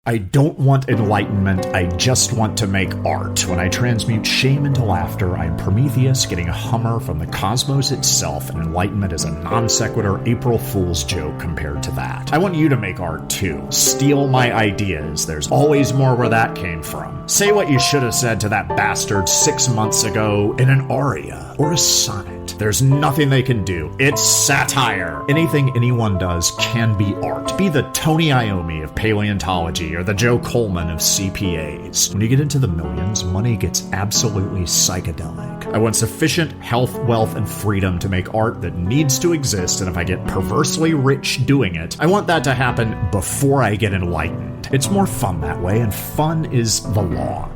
I don't want enlightenment, I just want to make art. When I transmute shame into laughter, I am Prometheus getting a Hummer from the cosmos itself, and enlightenment is a non-sequitur April Fool's joke compared to that. I want you to make art too. Steal my ideas. There's always more where that came from. Say what you should have said to that bastard 6 months ago in an aria or a sonnet. There's nothing they can do. It's satire. Anything anyone does can be art. Be the Tony Iommi of paleontology or the Joe Coleman of CPAs. When you get into the millions, money gets absolutely psychedelic. I want sufficient health, wealth, and freedom to make art that needs to exist, and if I get perversely rich doing it, I want that to happen before I get enlightened. It's more fun that way, and fun is the law.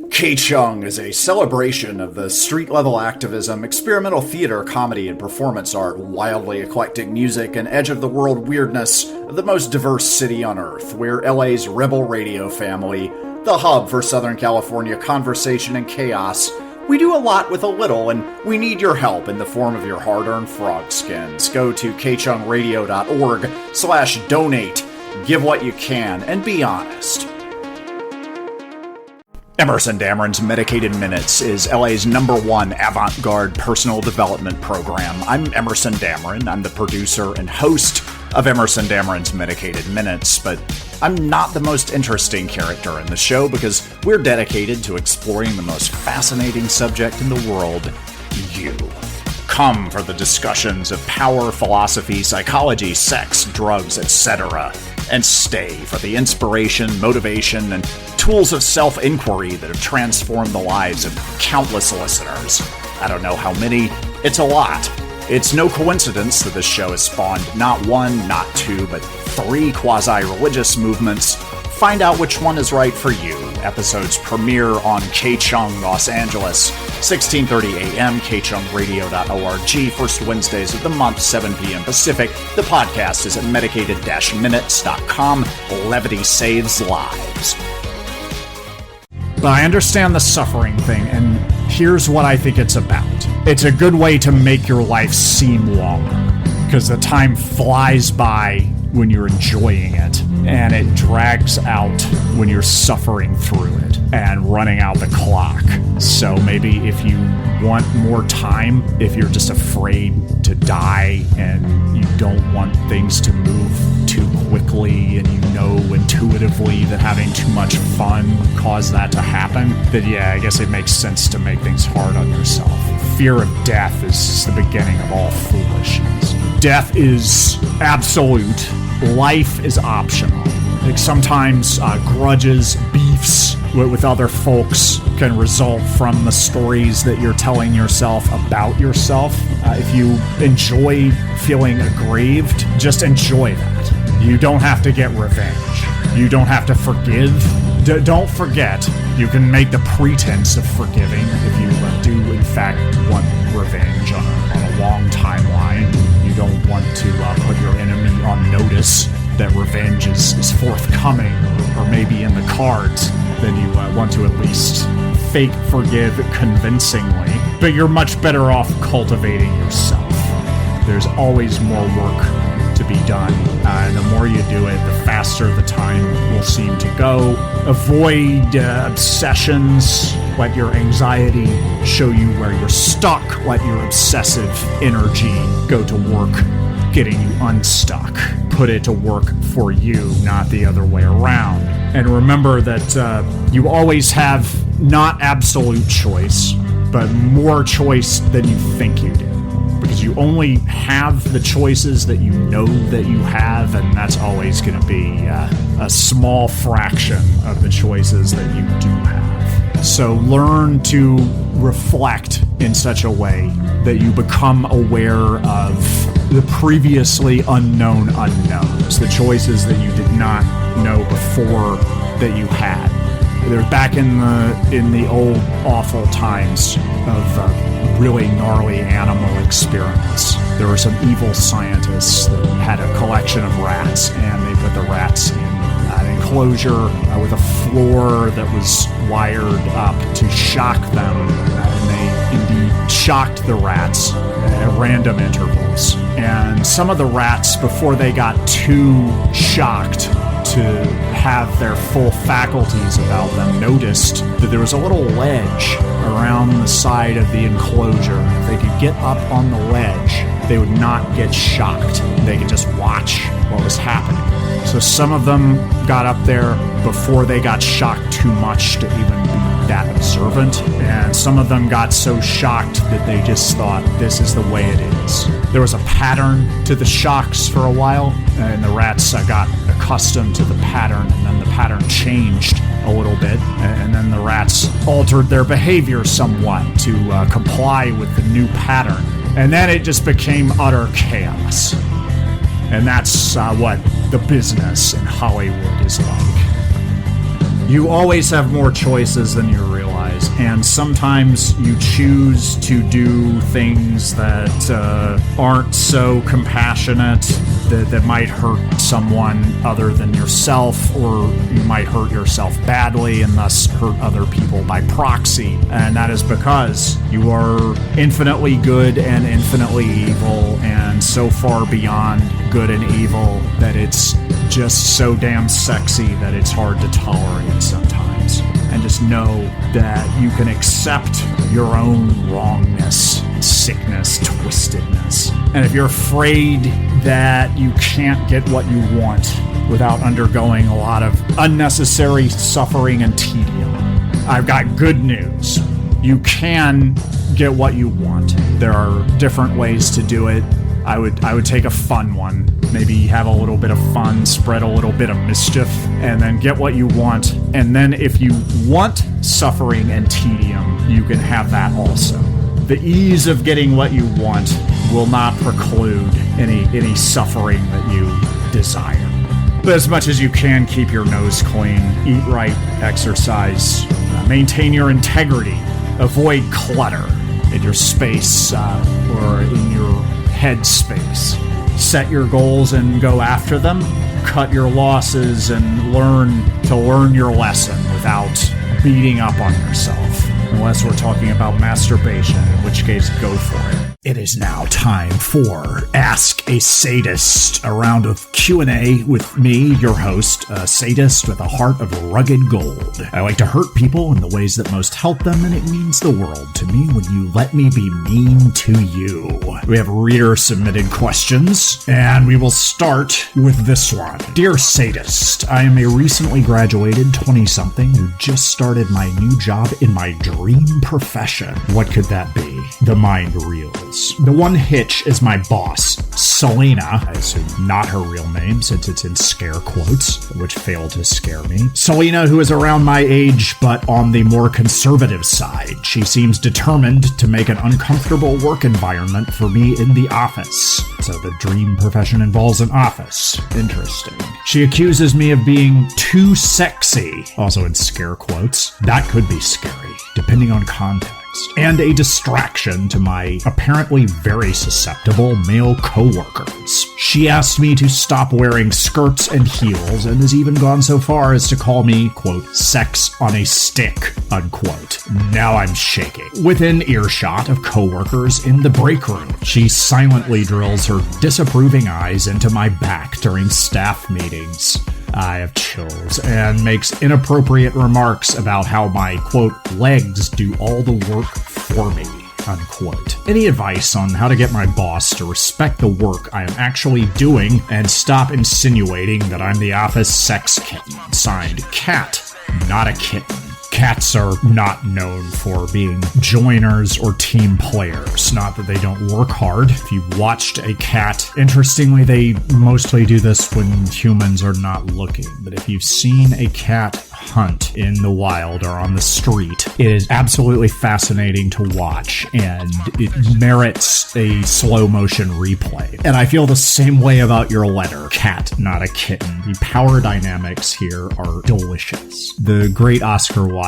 K-Chung is a celebration of the street-level activism, experimental theater, comedy, and performance art, wildly eclectic music, and edge-of-the-world weirdness of the most diverse city on Earth. We're LA's Rebel Radio family, the hub for Southern California conversation and chaos. We do a lot with a little, and we need your help in the form of your hard-earned frog skins. Go to kchungradio.org/donate. Give what you can, and be honest. Emerson Dameron's Medicated Minutes is LA's #1 avant-garde personal development program. I'm Emerson Dameron. I'm the producer and host of Emerson Dameron's Medicated Minutes, but I'm not the most interesting character in the show because we're dedicated to exploring the most fascinating subject in the world, you. Come for the discussions of power, philosophy, psychology, sex, drugs, etc., and stay for the inspiration, motivation, and tools of self-inquiry that have transformed the lives of countless listeners. I don't know how many, it's a lot. It's no coincidence that this show has spawned not one, not two, but 3 quasi-religious movements. Find out which one is right for you. Episodes premiere on K-Chung, Los Angeles, 16:30 a.m., kchungradio.org, first Wednesdays of the month, 7 p.m. Pacific. The podcast is at medicated-minutes.com. Levity saves lives. But I understand the suffering thing, and here's what I think it's about. It's a good way to make your life seem longer, because the time flies by when you're enjoying it, and it drags out when you're suffering through it and running out the clock. So maybe if you want more time, if you're just afraid to die and you don't want things to move too quickly and you know intuitively that having too much fun would cause that to happen, then yeah, I guess it makes sense to make things hard on yourself. Fear of death is the beginning of all foolishness. Death is absolute. Life is optional. Like sometimes grudges, beefs with other folks can result from the stories that you're telling yourself about yourself. If you enjoy feeling aggrieved, just enjoy that. You don't have to get revenge. You don't have to forgive. Don't forget, you can make the pretense of forgiving if you do in fact want revenge on a long timeline. You don't want to put your enemy on notice that revenge is forthcoming or maybe in the cards. Then you want to at least fake forgive convincingly. But you're much better off cultivating yourself. There's always more work to be done, and the more you do it, the faster the time will seem to go. Avoid obsessions. Let your anxiety show you where you're stuck. Let your obsessive energy go to work getting you unstuck. Put it to work for you, not the other way around. And remember that you always have not absolute choice, but more choice than you think you do. Because you only have the choices that you know that you have, and that's always going to be a small fraction of the choices that you do have. So learn to reflect in such a way that you become aware of the previously unknown unknowns, the choices that you did not know before that you had. They're back in the old awful times of really gnarly animal experiments. There were some evil scientists that had a collection of rats, and they put the rats in an enclosure with a floor that was wired up to shock them, and they indeed shocked the rats at random intervals. And some of the rats, before they got too shocked to have their full faculties about them, noticed that there was a little ledge around the side of the enclosure. If they could get up on the ledge, they would not get shocked. They could just watch what was happening. So some of them got up there before they got shocked too much to even be that observant, and some of them got so shocked that they just thought, this is the way it is. There was a pattern to the shocks for a while, and the rats got accustomed to the pattern, and then the pattern changed a little bit, and then the rats altered their behavior somewhat to comply with the new pattern. And then it just became utter chaos. And that's what the business in Hollywood is like. You always have more choices than you realize, and sometimes you choose to do things that aren't so compassionate, that might hurt someone other than yourself, or you might hurt yourself badly and thus hurt other people by proxy. And that is because you are infinitely good and infinitely evil, and so far beyond good and evil that it's just so damn sexy that it's hard to tolerate sometimes. And just know that you can accept your own wrongness, sickness, twistedness. And if you're afraid that you can't get what you want without undergoing a lot of unnecessary suffering and tedium, I've got good news. You can get what you want. There are different ways to do it. I would take a fun one. Maybe have a little bit of fun, spread a little bit of mischief, and then get what you want. And then if you want suffering and tedium, you can have that also. The ease of getting what you want will not preclude any suffering that you desire. But as much as you can, keep your nose clean, eat right, exercise, maintain your integrity, avoid clutter in your space or in your head space. Set your goals and go after them. Cut your losses and learn your lesson without beating up on yourself. Unless we're talking about masturbation, in which case go for it. It is now time for Ask a Sadist, a round of Q&A with me, your host, a sadist with a heart of rugged gold. I like to hurt people in the ways that most help them, and it means the world to me when you let me be mean to you. We have reader-submitted questions, and we will start with this one. Dear Sadist, I am a recently graduated 20-something who just started my new job in my dream profession. What could that be? The mind reels. The one hitch is my boss, Selena. I assume not her real name since it's in scare quotes, which fail to scare me. Selena, who is around my age but on the more conservative side. She seems determined to make an uncomfortable work environment for me in the office. So the dream profession involves an office. Interesting. She accuses me of being too sexy, also in scare quotes. That could be scary, depending on context. And a distraction to my apparently very susceptible male co-workers. She asked me to stop wearing skirts and heels and has even gone so far as to call me, quote, sex on a stick, unquote. Now I'm shaking. Within earshot of co-workers in the break room, she silently drills her disapproving eyes into my back during staff meetings. I have chills, and makes inappropriate remarks about how my, quote, legs do all the work for me, unquote. Any advice on how to get my boss to respect the work I am actually doing and stop insinuating that I'm the office sex kitten? Signed, Cat, not a kitten. Cats are not known for being joiners or team players. Not that they don't work hard. If you've watched a cat, interestingly, they mostly do this when humans are not looking. But if you've seen a cat hunt in the wild or on the street, it is absolutely fascinating to watch, and it merits a slow motion replay. And I feel the same way about your letter, Cat, not a kitten. The power dynamics here are delicious. The great Oscar Wilde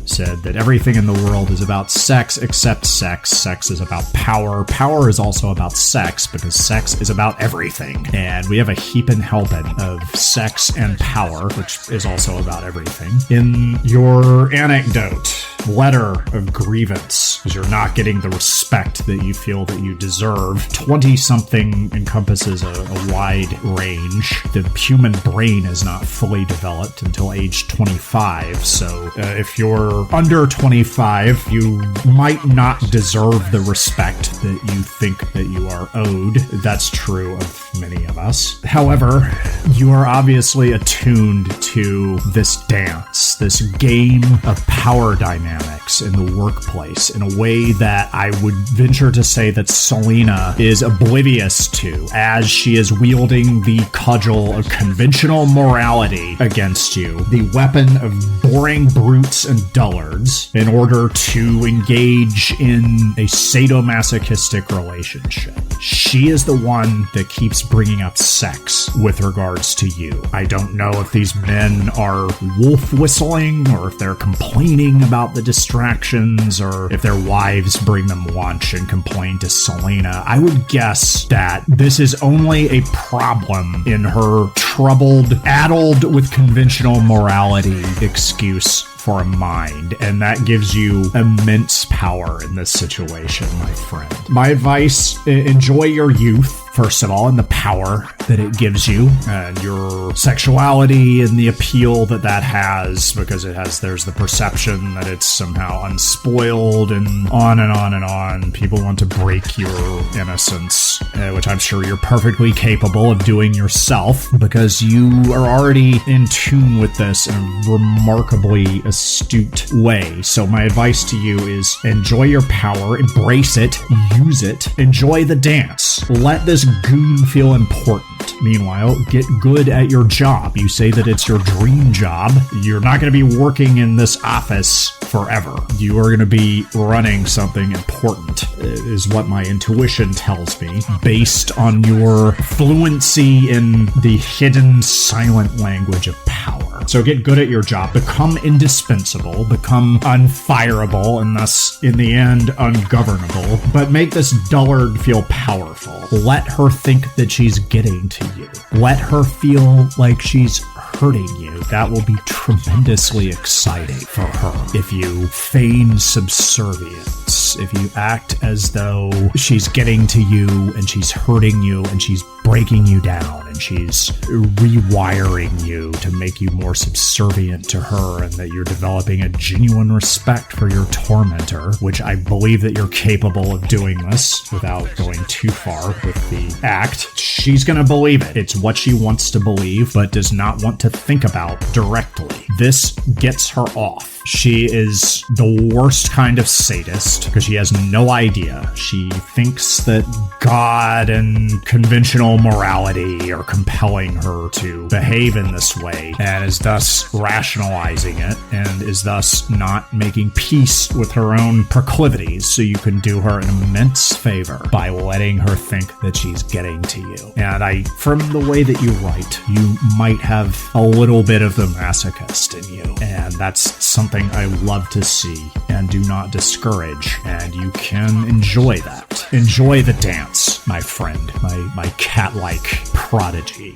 said that everything in the world is about sex except sex. Sex is about power. Power is also about sex because sex is about everything. And we have a heapin' helping of sex and power, which is also about everything, in your anecdote. letter of grievance because you're not getting the respect that you feel that you deserve. 20-something encompasses a wide range. The human brain is not fully developed until age 25, so if you're under 25, you might not deserve the respect that you think that you are owed. That's true of many of us. However, you are obviously attuned to this dance, this game of power dynamics in the workplace in a way that I would venture to say that Selena is oblivious to, as she is wielding the cudgel of conventional morality against you, the weapon of boring brutes and dullards, in order to engage in a sadomasochistic relationship. She is the one that keeps bringing up sex with regards to you. I don't know if these men are wolf whistling or if they're complaining about the distractions or if their wives bring them lunch and complain to Selena. I would guess that this is only a problem in her troubled, addled with conventional morality excuse for a mind, and that gives you immense power in this situation, my friend. My advice, enjoy your youth, first of all, and the power that it gives you, and your sexuality and the appeal that that has, because there's the perception that it's somehow unspoiled, and on and on and on. People want to break your innocence, which I'm sure you're perfectly capable of doing yourself, because you are already in tune with this in a remarkably astute way. So my advice to you is enjoy your power, embrace it, use it, enjoy the dance. Let this goon feel important. Meanwhile, get good at your job. You say that it's your dream job. You're not going to be working in this office forever. You are going to be running something important, is what my intuition tells me, based on your fluency in the hidden silent language of power. So get good at your job, become indispensable, become unfireable, and thus, in the end, ungovernable, but make this dullard feel powerful. Let her think that she's getting to you. Let her feel like she's hurting you. That will be tremendously exciting for her. If you feign subservience, if you act as though she's getting to you and she's hurting you and she's breaking you down and she's rewiring you to make you more subservient to her, and that you're developing a genuine respect for your tormentor, which I believe that you're capable of doing this without going too far with the act, she's going to believe it. It's what she wants to believe, but does not want to think about directly. This gets her off. She is the worst kind of sadist because she has no idea. She thinks that God and conventional morality are compelling her to behave in this way, and is thus rationalizing it, and is thus not making peace with her own proclivities. So you can do her an immense favor by letting her think that she's getting to you. And from the way that you write, you might have a little bit of the masochist in you, and that's something I love to see and do not discourage, and you can enjoy that. Enjoy the dance, my friend, my cat-like prodigy.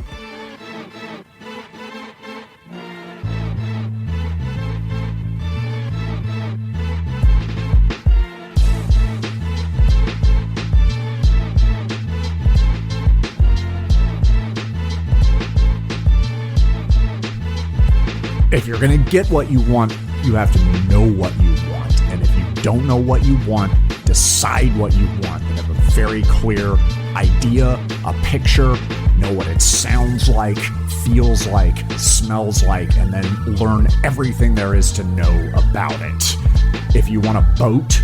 If you're going to get what you want, you have to know what you want. And if you don't know what you want, decide what you want and have a very clear idea, a picture, know what it sounds like, feels like, smells like, and then learn everything there is to know about it. If you want a boat,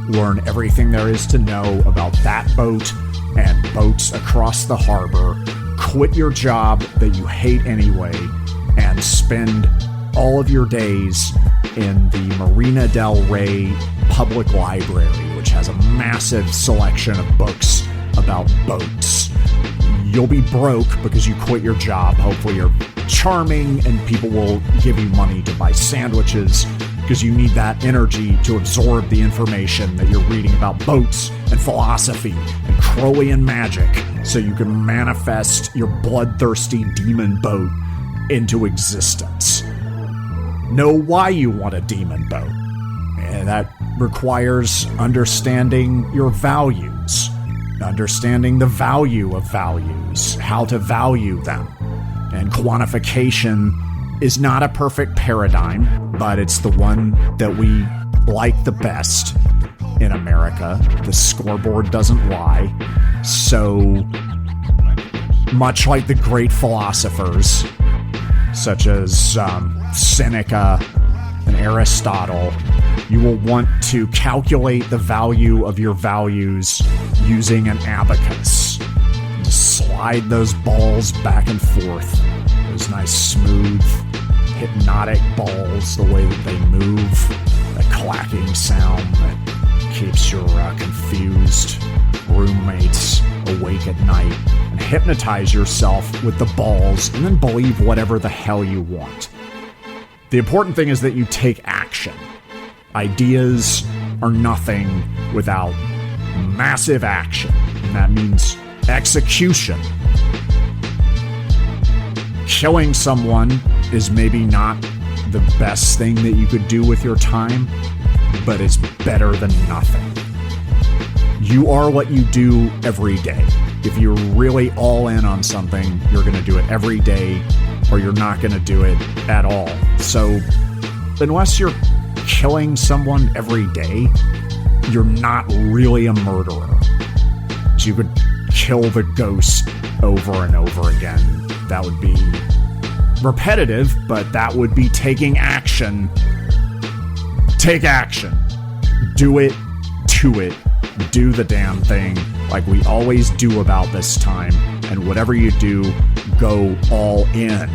learn everything there is to know about that boat and boats across the harbor. Quit your job that you hate anyway and spend all of your days in the Marina del Rey Public Library, which has a massive selection of books about boats. You'll be broke because you quit your job. Hopefully you're charming and people will give you money to buy sandwiches because you need that energy to absorb the information that you're reading about boats and philosophy and Crowleyan magic so you can manifest your bloodthirsty demon boat into existence. Know why you want a demon boat. That requires understanding your values, understanding the value of values, how to value them. And quantification is not a perfect paradigm, but it's the one that we like the best in America. The scoreboard doesn't lie. So much like the great philosophers, such as Seneca and Aristotle, you will want to calculate the value of your values using an abacus. Just slide those balls back and forth. Those nice, smooth, hypnotic balls, the way that they move, that clacking sound that keeps your confused roommates awake at night. And hypnotize yourself with the balls, and then believe whatever the hell you want. The important thing is that you take action. Ideas are nothing without massive action, and that means execution. Killing someone is maybe not the best thing that you could do with your time, but it's better than nothing. You are what you do every day. If you're really all in on something, you're going to do it every day, or you're not going to do it at all. So unless you're killing someone every day, you're not really a murderer. So you could kill the ghost over and over again. That would be repetitive, but that would be taking action. Take action. Do it to it. Do the damn thing like we always do about this time. And whatever you do, go all in.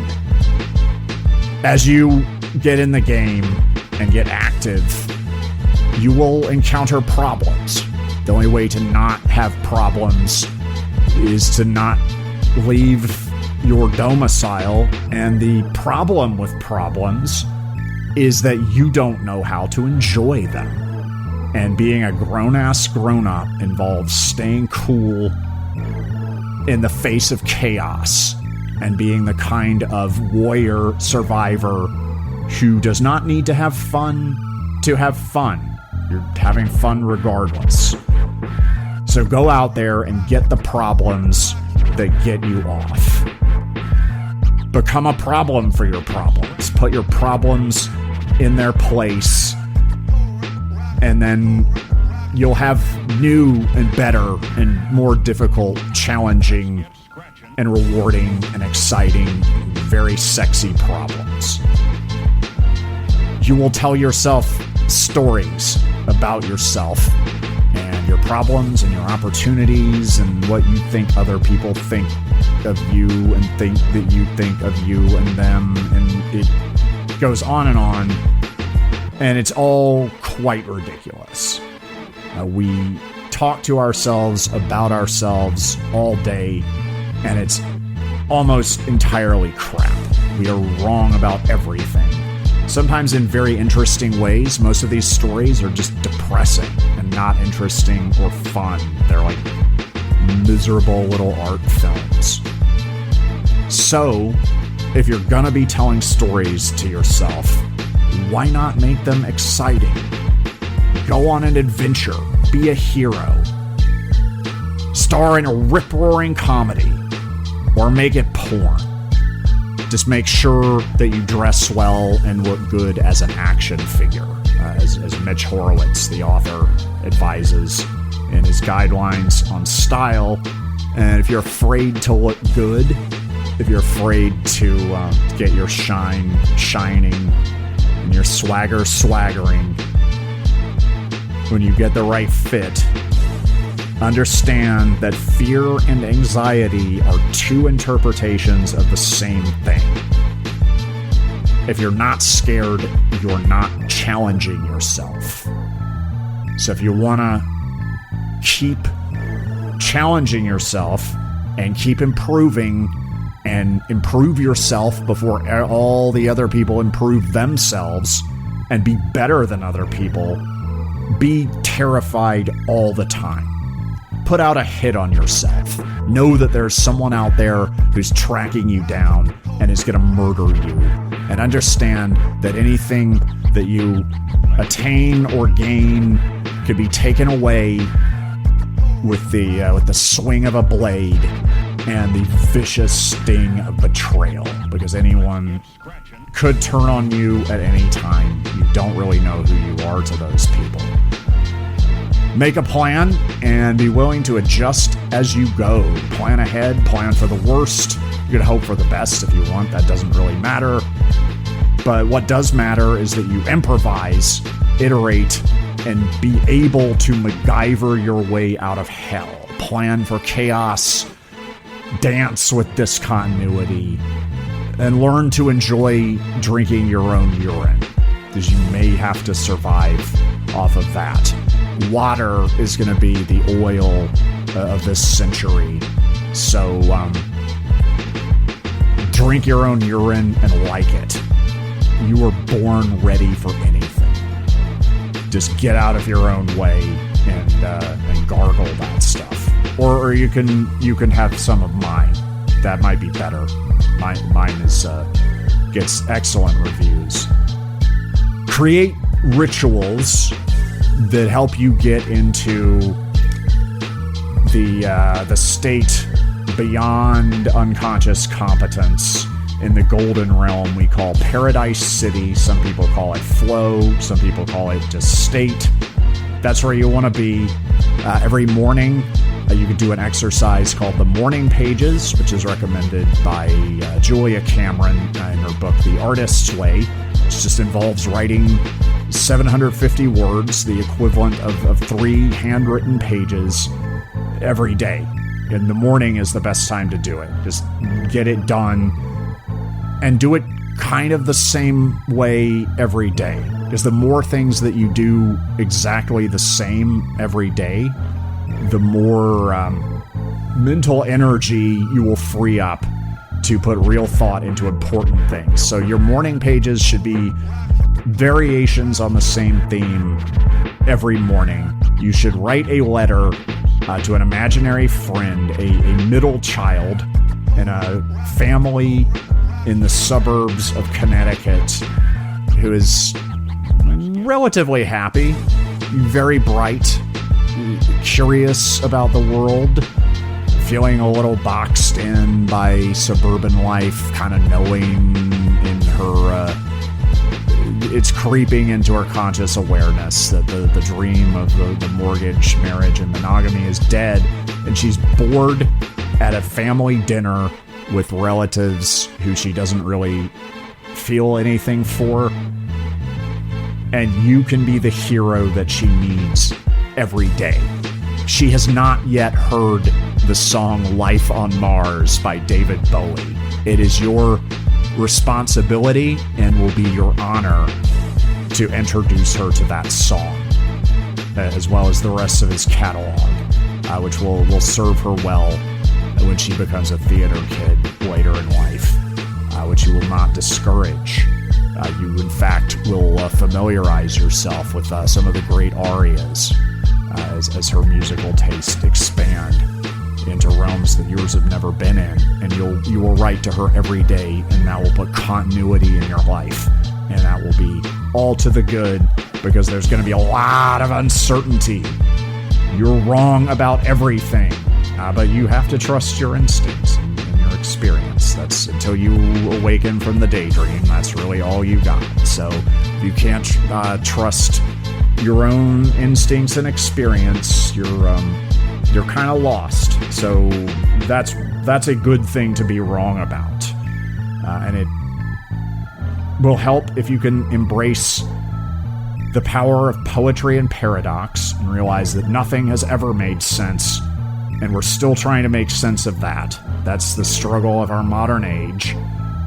As you get in the game and get active, you will encounter problems. The only way to not have problems is to not leave your domicile. And the problem with problems is that you don't know how to enjoy them. And being a grown-ass grown-up involves staying cool in the face of chaos and being the kind of warrior survivor who does not need to have fun to have fun. You're having fun regardless. So go out there and get the problems that get you off. Become a problem for your problems. Put your problems in their place, and then you'll have new and better and more difficult, challenging and rewarding and exciting, very sexy problems. You will tell yourself stories about yourself and your problems and your opportunities and what you think other people think of you and think that you think of you and them, and it goes on, and it's all quite ridiculous. We talk to ourselves about ourselves all day, and it's almost entirely crap. We are wrong about everything. Sometimes in very interesting ways. Most of these stories are just depressing and not interesting or fun. They're like miserable little art films. So, if you're gonna be telling stories to yourself, why not make them exciting? Go on an adventure. Be a hero. Star in a rip-roaring comedy. Or make it porn. Just make sure that you dress well and look good as an action figure, as Mitch Horowitz, the author, advises in his guidelines on style. And if you're afraid to look good, if you're afraid to get your shine shining and your swagger swaggering, when you get the right fit, understand that fear and anxiety are two interpretations of the same thing. If you're not scared, you're not challenging yourself. So if you want to keep challenging yourself and keep improving and improve yourself before all the other people improve themselves and be better than other people, be terrified all the time. Put out a hit on yourself. Know that there's someone out there who's tracking you down and is going to murder you. And understand that anything that you attain or gain could be taken away with the swing of a blade and the vicious sting of betrayal, because anyone could turn on you at any time. You don't really know who you are to those people. Make a plan and be willing to adjust as you go. Plan ahead, plan for the worst. You can hope for the best if you want. That doesn't really matter. But what does matter is that you improvise, iterate, and be able to MacGyver your way out of hell. Plan for chaos, dance with discontinuity, and learn to enjoy drinking your own urine, because you may have to survive off of that. Water is going to be the oil of this century. So drink your own urine and like it. You were born ready for anything. Just get out of your own way and gargle that stuff. Or you can have some of mine. That might be better. Mine is gets excellent reviews. Create rituals that help you get into the state beyond unconscious competence in the golden realm we call Paradise City. Some people call it flow. Some people call it just state. That's where you want to be. Every morning, you can do an exercise called the Morning Pages, which is recommended by Julia Cameron in her book, The Artist's Way, which just involves writing 750 words, the equivalent of 3 handwritten pages every day. And the morning is the best time to do it. Just get it done and do it kind of the same way every day. Because the more things that you do exactly the same every day, the more mental energy you will free up to put real thought into important things. So your morning pages should be variations on the same theme every morning. You should write a letter to an imaginary friend, a middle child in a family in the suburbs of Connecticut who is relatively happy, very bright, curious about the world, feeling a little boxed in by suburban life, kind of knowing in her it's creeping into her conscious awareness that the dream of the mortgage, marriage, and monogamy is dead, and she's bored at a family dinner with relatives who she doesn't really feel anything for, and you can be the hero that she needs every day. She has not yet heard the song Life on Mars by David Bowie. It is your responsibility and will be your honor to introduce her to that song, as well as the rest of his catalog, which will serve her well when she becomes a theater kid later in life, which you will not discourage. You, in fact, will familiarize yourself with some of the great arias as her musical taste expand into realms that yours have never been in, and you will write to her every day, and that will put continuity in your life, and that will be all to the good, because there's going to be a lot of uncertainty. You're wrong about everything, but you have to trust your instincts and your experience. That's until you awaken from the daydream. That's really all you got. So if you can't trust your own instincts and experience, you're kind of lost. So that's a good thing to be wrong about, and it will help if you can embrace the power of poetry and paradox and realize that nothing has ever made sense, and we're still trying to make sense of that. That's the struggle of our modern age.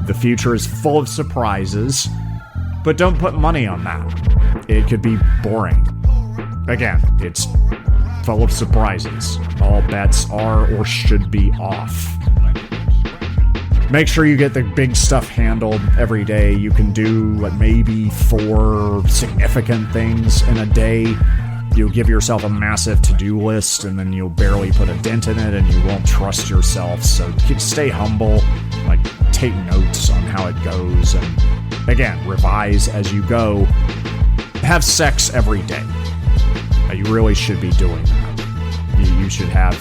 The future is full of surprises, but don't put money on that. It could be boring. Again, it's full of surprises. All bets are or should be off. Make sure you get the big stuff handled every day. You can do maybe 4 significant things in a day. You'll give yourself a massive to-do list, and then you'll barely put a dent in it, and you won't trust yourself. So stay humble, take notes on how it goes, and again, revise as you go. Have sex every day. You really should be doing that. You should have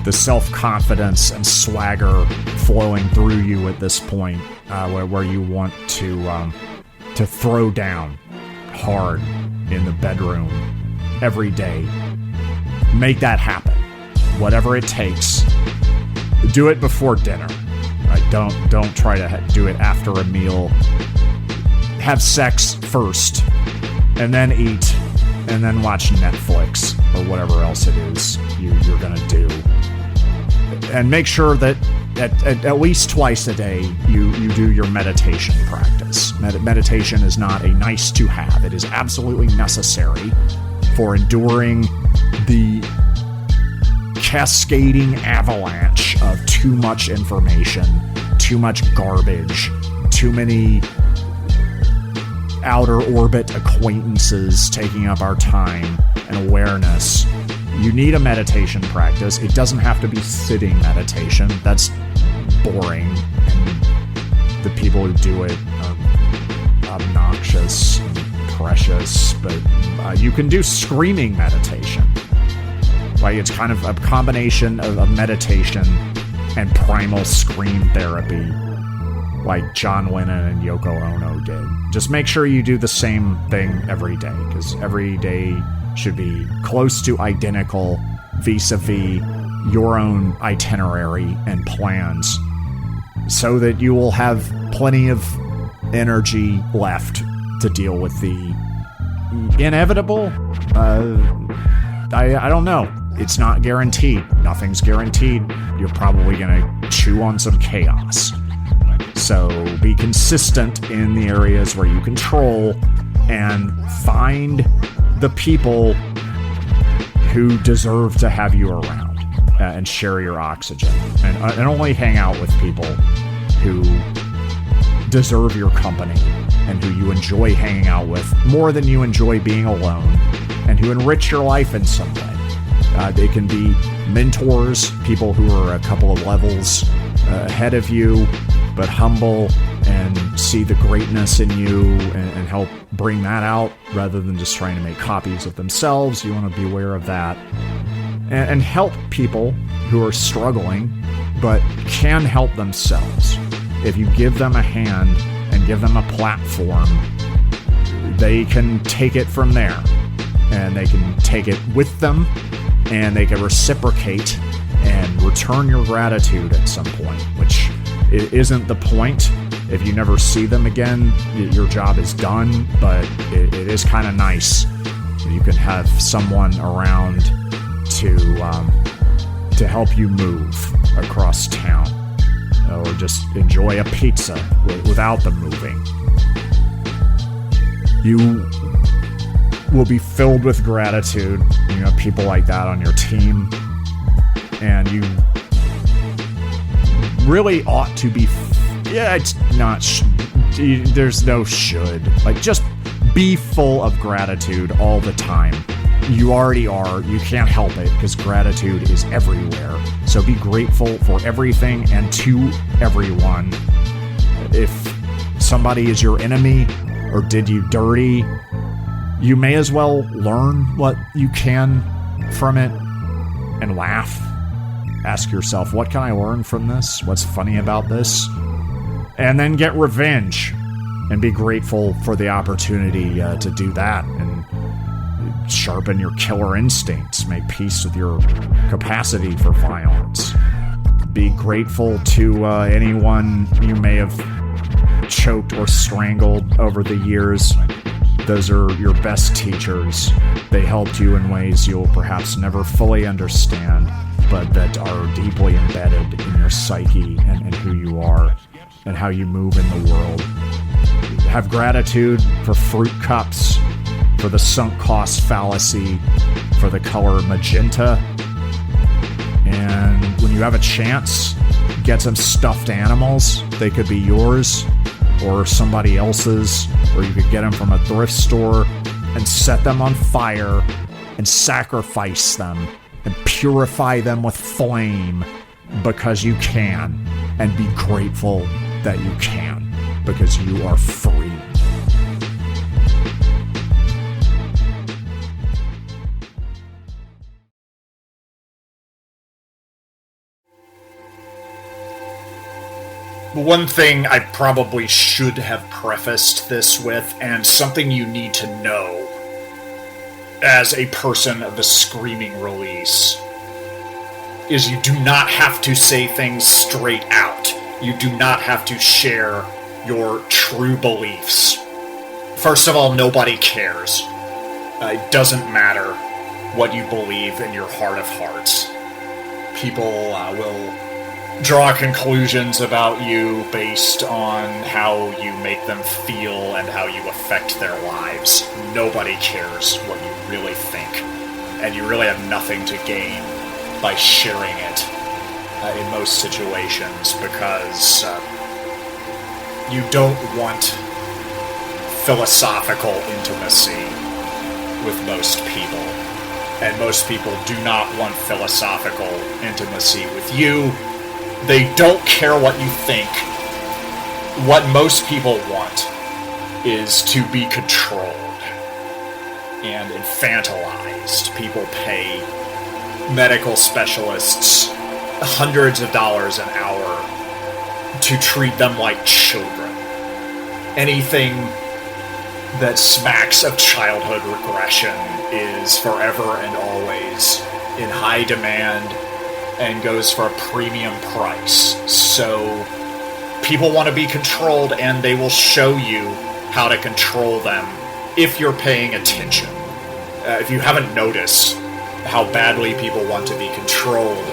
the self-confidence and swagger flowing through you at this point, where you want to throw down hard in the bedroom every day. Make that happen. Whatever it takes. Do it before dinner. Right? Don't try to do it after a meal. Have sex first, and then eat, and then watch Netflix or whatever else it is you're going to do. And make sure that at least twice a day you do your meditation practice. Meditation is not a nice to have. It is absolutely necessary for enduring the cascading avalanche of too much information, too much garbage, too many outer orbit acquaintances taking up our time and awareness. You need a meditation practice. It doesn't have to be sitting meditation. That's boring. And the people who do it are obnoxious and precious. But you can do screaming meditation. Like, it's kind of a combination of meditation and primal scream therapy, like John Lennon and Yoko Ono did. Just make sure you do the same thing every day, because every day should be close to identical vis-a-vis your own itinerary and plans, so that you will have plenty of energy left to deal with the inevitable. I don't know. It's not guaranteed. Nothing's guaranteed. You're probably going to chew on some chaos. So be consistent in the areas where you control, and find the people who deserve to have you around and share your oxygen. And only hang out with people who deserve your company and who you enjoy hanging out with more than you enjoy being alone, and who enrich your life in some way. They can be mentors, people who are a couple of levels ahead of you, but humble and see the greatness in you and help bring that out rather than just trying to make copies of themselves. You want to be aware of that. And help people who are struggling but can help themselves. If you give them a hand and give them a platform, they can take it from there. And they can take it with them, and they can reciprocate and return your gratitude at some point, which isn't the point. If you never see them again, your job is done, but it is kind of nice. You can have someone around to help you move across town, or just enjoy a pizza without them moving. You will be filled with gratitude. You know, people like that on your team, and you really ought to be. It's not. There's no should. Like, just be full of gratitude all the time. You already are. You can't help it, because gratitude is everywhere. So be grateful for everything and to everyone. If somebody is your enemy or did you dirty, you may as well learn what you can from it and laugh. Ask yourself, what can I learn from this? What's funny about this? And then get revenge and be grateful for the opportunity to do that, and sharpen your killer instincts. Make peace with your capacity for violence. Be grateful to anyone you may have choked or strangled over the years. Those are your best teachers. They helped you in ways you'll perhaps never fully understand, but that are deeply embedded in your psyche and who you are and how you move in the world. Have gratitude for fruit cups, for the sunk cost fallacy, for the color magenta. And when you have a chance, get some stuffed animals. They could be yours or somebody else's, or you could get them from a thrift store and set them on fire and sacrifice them and purify them with flame, because you can, and be grateful that you can, because you are free. One thing I probably should have prefaced this with, and something you need to know as a person of the screaming release, is you do not have to say things straight out. You do not have to share your true beliefs. First of all, nobody cares. It doesn't matter what you believe in your heart of hearts. People will draw conclusions about you based on how you make them feel and how you affect their lives. Nobody cares what you really think, and you really have nothing to gain by sharing it in most situations, because you don't want philosophical intimacy with most people. And most people do not want philosophical intimacy with you. They don't care what you think. What most people want is to be controlled and infantilized. People pay medical specialists hundreds of dollars an hour to treat them like children. Anything that smacks of childhood regression is forever and always in high demand and goes for a premium price. So people want to be controlled, and they will show you how to control them if you're paying attention. If you haven't noticed how badly people want to be controlled,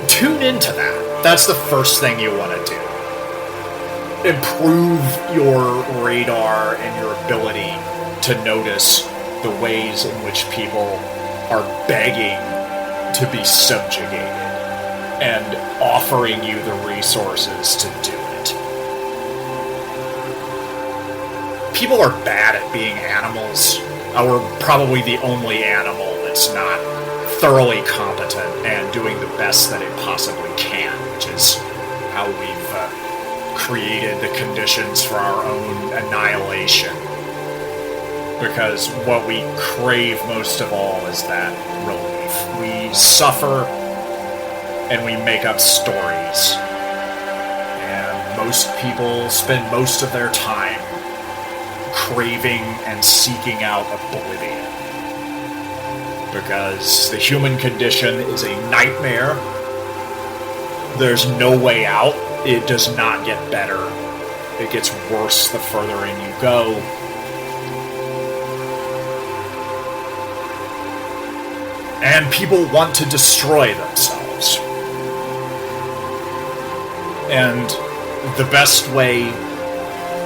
tune into that. That's the first thing you want to do. Improve your radar and your ability to notice the ways in which people are begging to be subjugated and offering you the resources to do it. People are bad at being animals. We're probably the only animal that's not thoroughly competent and doing the best that it possibly can, which is how we've created the conditions for our own annihilation. Because what we crave most of all is that relief. We suffer and we make up stories. And most people spend most of their time craving and seeking out oblivion. Because the human condition is a nightmare. There's no way out. It does not get better. It gets worse the further in you go. And people want to destroy themselves. And the best way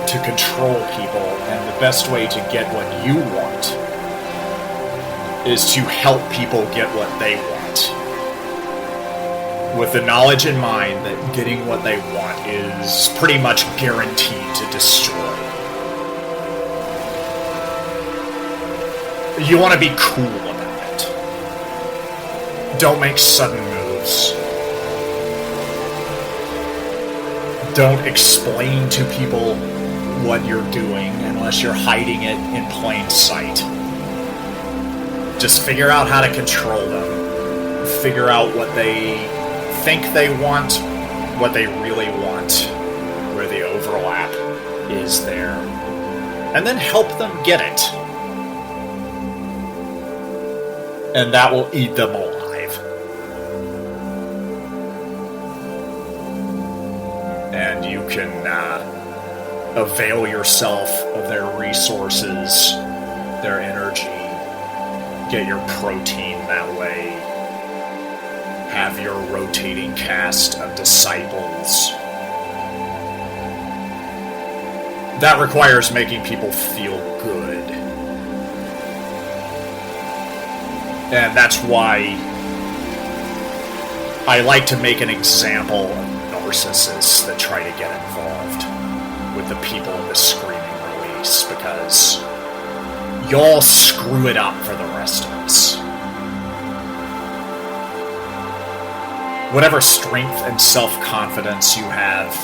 to control people and the best way to get what you want is to help people get what they want. With the knowledge in mind that getting what they want is pretty much guaranteed to destroy. You want to be cool about it. Don't make sudden moves. Don't explain to people what you're doing unless you're hiding it in plain sight. Just figure out how to control them. Figure out what they think they want, what they really want, where the overlap is there, and then help them get it. And that will eat them alive. And you can avail yourself of their resources, their energy, get your protein that way. Have your rotating cast of disciples. That requires making people feel good. And that's why I like to make an example of narcissists that try to get involved with the people in the screaming release, because y'all screw it up for the rest of us. Whatever strength and self-confidence you have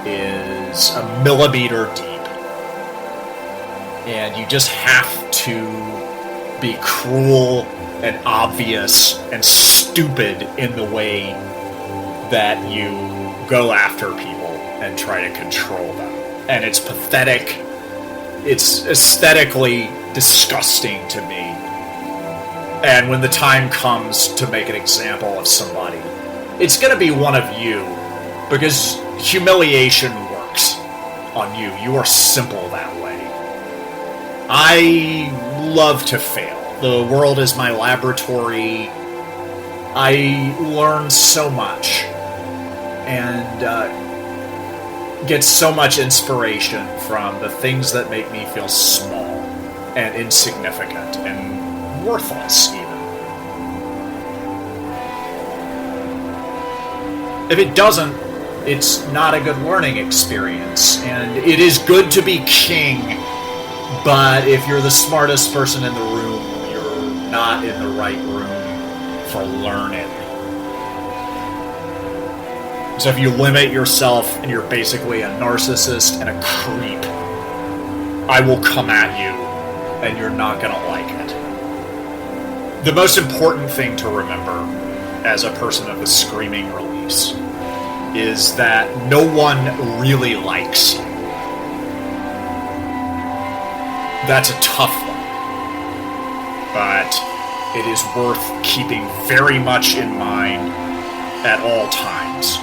is a millimeter deep. And you just have to be cruel and obvious and stupid in the way that you go after people and try to control them. And it's pathetic. It's aesthetically disgusting to me. And when the time comes to make an example of somebody, it's going to be one of you, because humiliation works on you. You are simple that way. I love to fail. The world is my laboratory. I learn so much and get so much inspiration from the things that make me feel small and insignificant and worthless even. If it doesn't, it's not a good learning experience. And it is good to be king, but if you're the smartest person in the room, you're not in the right room for learning. So if you limit yourself and you're basically a narcissist and a creep, I will come at you and you're not going to like it. The most important thing to remember as a person of the screaming release is that no one really likes you. That's a tough one, but it is worth keeping very much in mind at all times.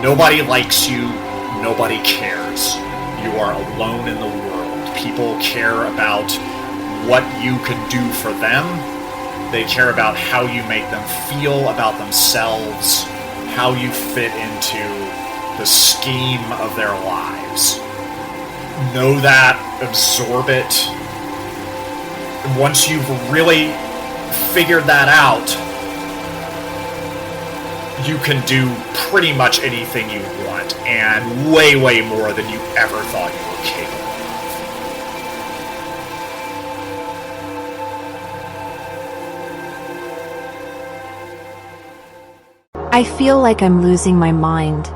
Nobody likes you, nobody cares. You are alone in the world. People care about what you can do for them. They care about how you make them feel about themselves, how you fit into the scheme of their lives. Know that, absorb it. Once you've really figured that out, you can do pretty much anything you want, and way, way more than you ever thought you were capable of. I feel like I'm losing my mind.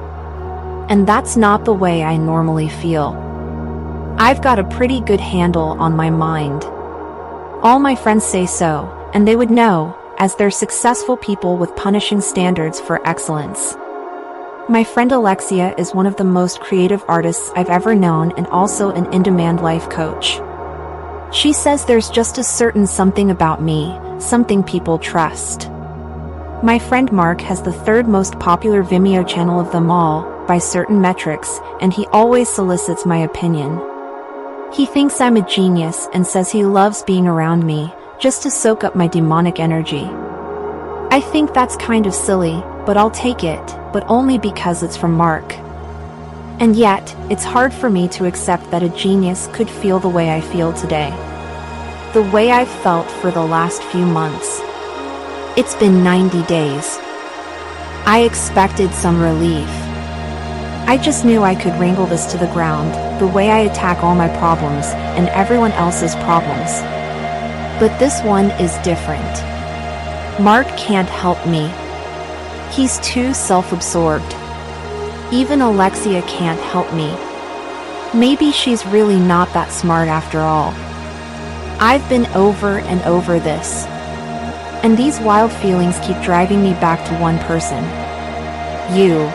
And that's not the way I normally feel. I've got a pretty good handle on my mind. All my friends say so, and they would know, as they're successful people with punishing standards for excellence. My friend Alexia is one of the most creative artists I've ever known and also an in-demand life coach. She says there's just a certain something about me, something people trust. My friend Mark has the third most popular Vimeo channel of them all, by certain metrics, and he always solicits my opinion. He thinks I'm a genius and says he loves being around me, just to soak up my demonic energy. I think that's kind of silly, but I'll take it, but only because it's from Mark. And yet, it's hard for me to accept that a genius could feel the way I feel today. The way I've felt for the last few months. It's been 90 days. I expected some relief. I just knew I could wrangle this to the ground, the way I attack all my problems, and everyone else's problems. But this one is different. Mark can't help me. He's too self-absorbed. Even Alexia can't help me. Maybe she's really not that smart after all. I've been over and over this. And these wild feelings keep driving me back to one person. You.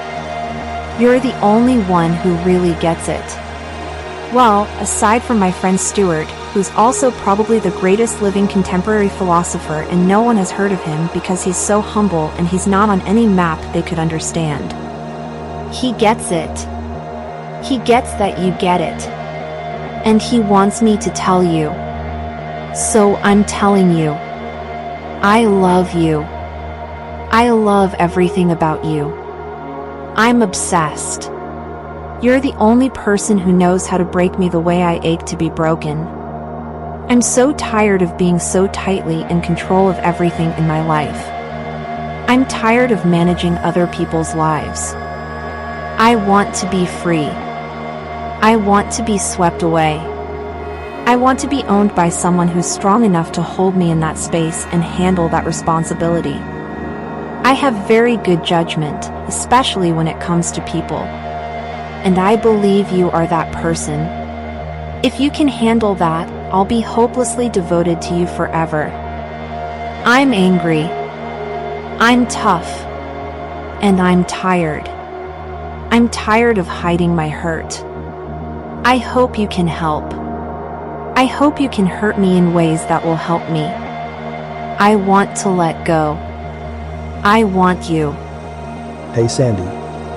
You're the only one who really gets it. Well, aside from my friend Stuart, who's also probably the greatest living contemporary philosopher, and no one has heard of him because he's so humble and he's not on any map they could understand. He gets it. He gets that you get it. And he wants me to tell you. So I'm telling you. I love you. I love everything about you. I'm obsessed. You're the only person who knows how to break me the way I ache to be broken. I'm so tired of being so tightly in control of everything in my life. I'm tired of managing other people's lives. I want to be free. I want to be swept away. I want to be owned by someone who's strong enough to hold me in that space and handle that responsibility. I have very good judgment, especially when it comes to people. And I believe you are that person. If you can handle that, I'll be hopelessly devoted to you forever. I'm angry. I'm tough. And I'm tired. I'm tired of hiding my hurt. I hope you can help. I hope you can hurt me in ways that will help me. I want to let go. I want you. Hey Sandy,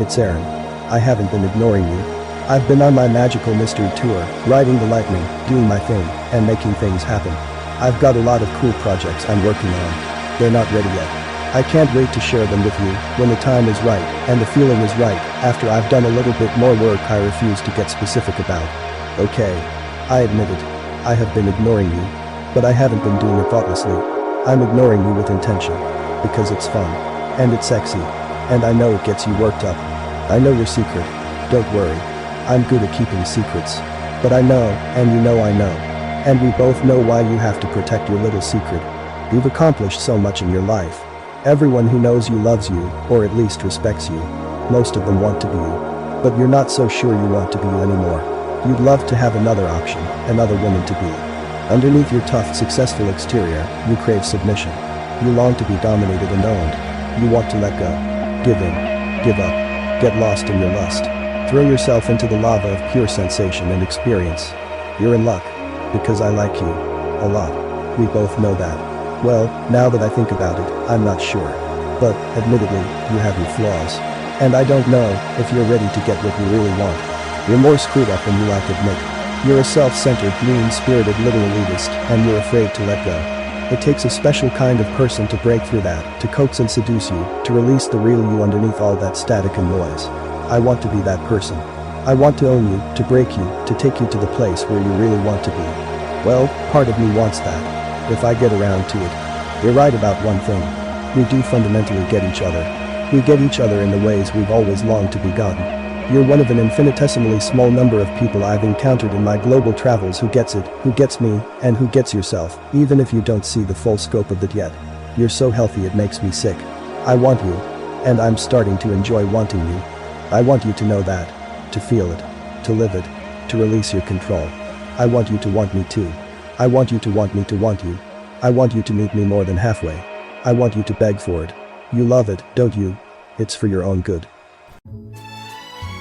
it's Aaron. I haven't been ignoring you. I've been on my magical mystery tour, riding the lightning, doing my thing, and making things happen. I've got a lot of cool projects I'm working on. They're not ready yet. I can't wait to share them with you when the time is right and the feeling is right. After I've done a little bit more work I refuse to get specific about. Okay, I admit it. I have been ignoring you, but I haven't been doing it thoughtlessly. I'm ignoring you with intention, because it's fun, and it's sexy, and I know it gets you worked up. I know your secret. Don't worry. I'm good at keeping secrets. But I know, and you know I know. And we both know why you have to protect your little secret. You've accomplished so much in your life. Everyone who knows you loves you, or at least respects you. Most of them want to be you. But you're not so sure you want to be you anymore. You'd love to have another option, another woman to be. Underneath your tough, successful exterior, you crave submission. You long to be dominated and owned. You want to let go. Give in. Give up. Get lost in your lust. Throw yourself into the lava of pure sensation and experience. You're in luck. Because I like you. A lot. We both know that. Well, now that I think about it, I'm not sure. But, admittedly, you have your flaws. And I don't know if you're ready to get what you really want. You're more screwed up than you like to admit. You're a self-centered, mean-spirited little elitist, and you're afraid to let go. It takes a special kind of person to break through that, to coax and seduce you, to release the real you underneath all that static and noise. I want to be that person. I want to own you, to break you, to take you to the place where you really want to be. Well, part of me wants that. If I get around to it. You're right about one thing. We do fundamentally get each other. We get each other in the ways we've always longed to be gotten. You're one of an infinitesimally small number of people I've encountered in my global travels who gets it, who gets me, and who gets yourself, even if you don't see the full scope of it yet. You're so healthy it makes me sick. I want you, and I'm starting to enjoy wanting you. I want you to know that, to feel it, to live it, to release your control. I want you to want me too. I want you to want me to want you. I want you to meet me more than halfway. I want you to beg for it. You love it, don't you? It's for your own good.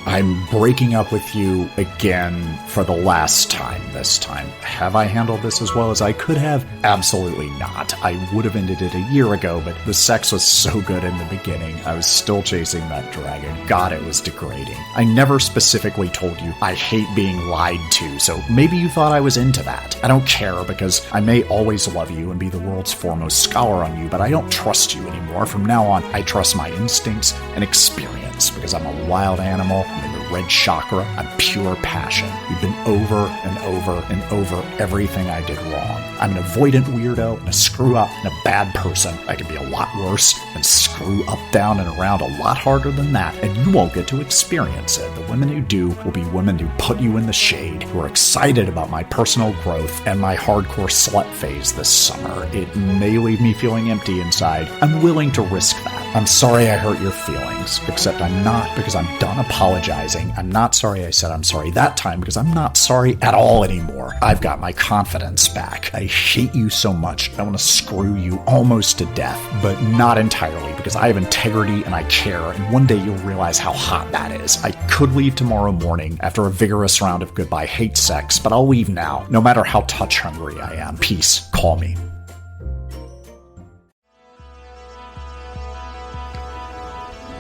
I'm breaking up with you again for the last time this time. Have I handled this as well as I could have? Absolutely not. I would have ended it a year ago, but the sex was so good in the beginning. I was still chasing that dragon. God, it was degrading. I never specifically told you I hate being lied to, so maybe you thought I was into that. I don't care because I may always love you and be the world's foremost scholar on you, but I don't trust you anymore. From now on, I trust my instincts and experience because I'm a wild animal. I'm in the red chakra. I'm pure passion. You've been over and over and over everything I did wrong. I'm an avoidant weirdo and a screw up and a bad person. I can be a lot worse and screw up, down, and around a lot harder than that, and you won't get to experience it. The women who do will be women who put you in the shade, who are excited about my personal growth and my hardcore slut phase this summer. It may leave me feeling empty inside. I'm willing to risk that. I'm sorry I hurt your feelings, except I'm not, because I'm done apologizing. I'm not sorry I said I'm sorry that time, because I'm not sorry at all anymore. I've got my confidence back. I hate you so much. I want to screw you almost to death, but not entirely, because I have integrity and I care, and one day you'll realize how hot that is. I could leave tomorrow morning after a vigorous round of goodbye hate sex, but I'll leave now, no matter how touch hungry I am. Peace. Call me.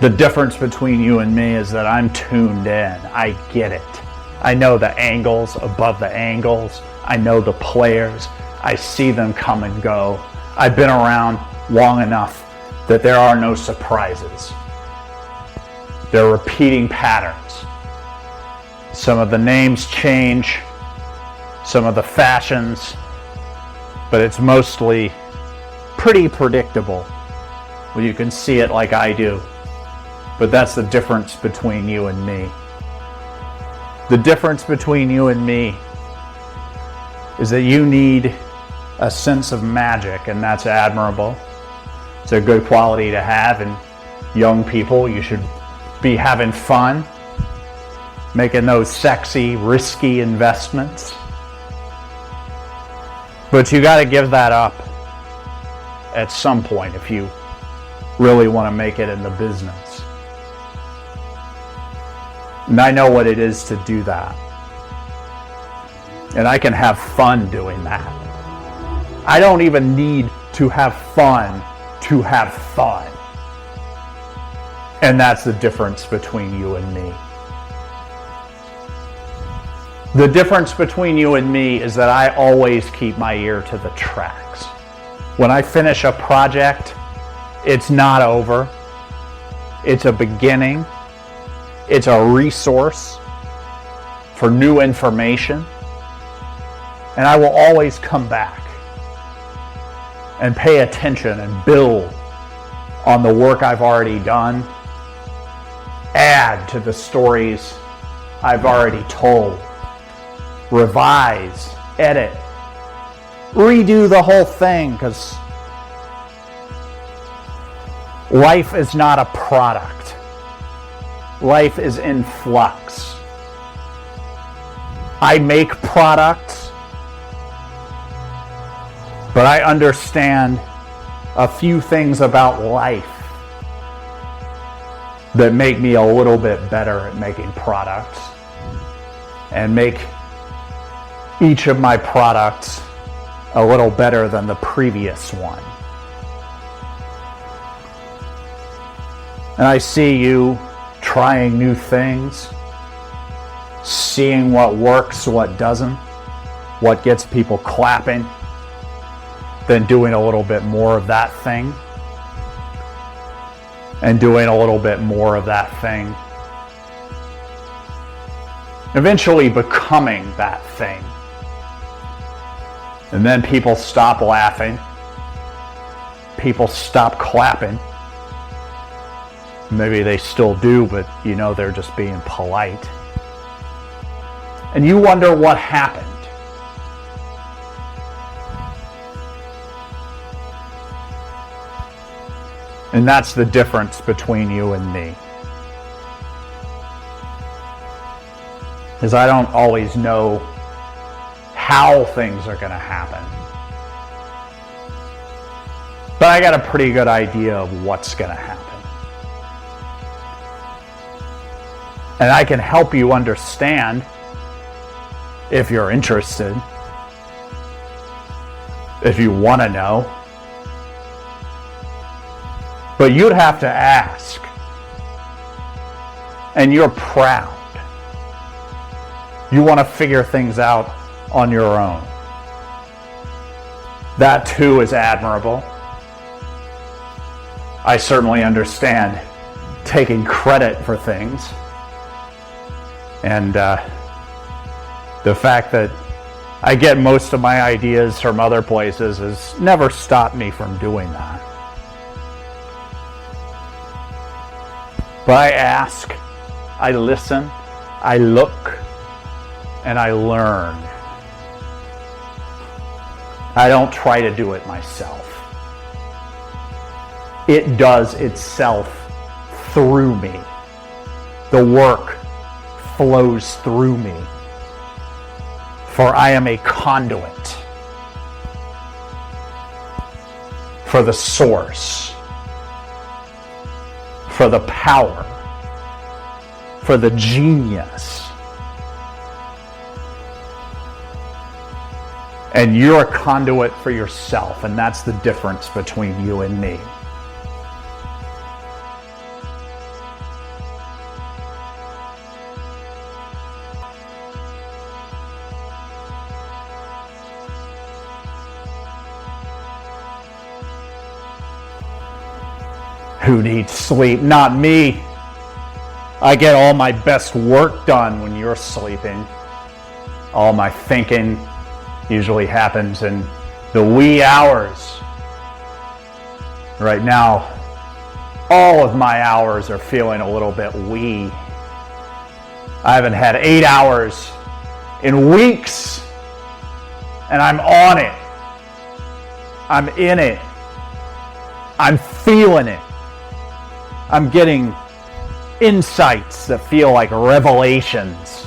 The difference between you and me is that I'm tuned in. I get it. I know the angles above the angles. I know the players. I see them come and go. I've been around long enough that there are no surprises. There are repeating patterns. Some of the names change, some of the fashions, but it's mostly pretty predictable. Well, you can see it like I do. But that's the difference between you and me. The difference between you and me is that you need a sense of magic, and that's admirable. It's a good quality to have, and young people, you should be having fun, making those sexy, risky investments. But you got to give that up at some point if you really want to make it in the business. And I know what it is to do that. And I can have fun doing that. I don't even need to have fun to have fun. And that's the difference between you and me. The difference between you and me is that I always keep my ear to the tracks. When I finish a project, it's not over. It's a beginning. It's a resource for new information. And I will always come back and pay attention and build on the work I've already done, add to the stories I've already told, revise, edit, redo the whole thing, because life is not a product. Life is in flux. I make products, but I understand a few things about life that make me a little bit better at making products and make each of my products a little better than the previous one. And I see you trying new things, seeing what works, what doesn't, what gets people clapping, then doing a little bit more of that thing, and doing a little bit more of that thing, eventually becoming that thing. And then people stop laughing, people stop clapping. Maybe they still do, but you know they're just being polite. And you wonder what happened. And that's the difference between you and me. Is I don't always know how things are going to happen. But I got a pretty good idea of what's going to happen. And I can help you understand if you're interested, if you want to know. But you'd have to ask. And you're proud. You want to figure things out on your own. That too is admirable. I certainly understand taking credit for things. And the fact that I get most of my ideas from other places has never stopped me from doing that. But I ask, I listen, I look, and I learn. I don't try to do it myself. It does itself through me. The work flows through me. For I am a conduit for the source, for the power, for the genius. And you're a conduit for yourself, and that's the difference between you and me. Who needs sleep? Not me. I get all my best work done when you're sleeping. All my thinking usually happens in the wee hours. Right now, all of my hours are feeling a little bit wee. I haven't had 8 hours in weeks, and I'm on it. I'm in it. I'm feeling it. I'm getting insights that feel like revelations.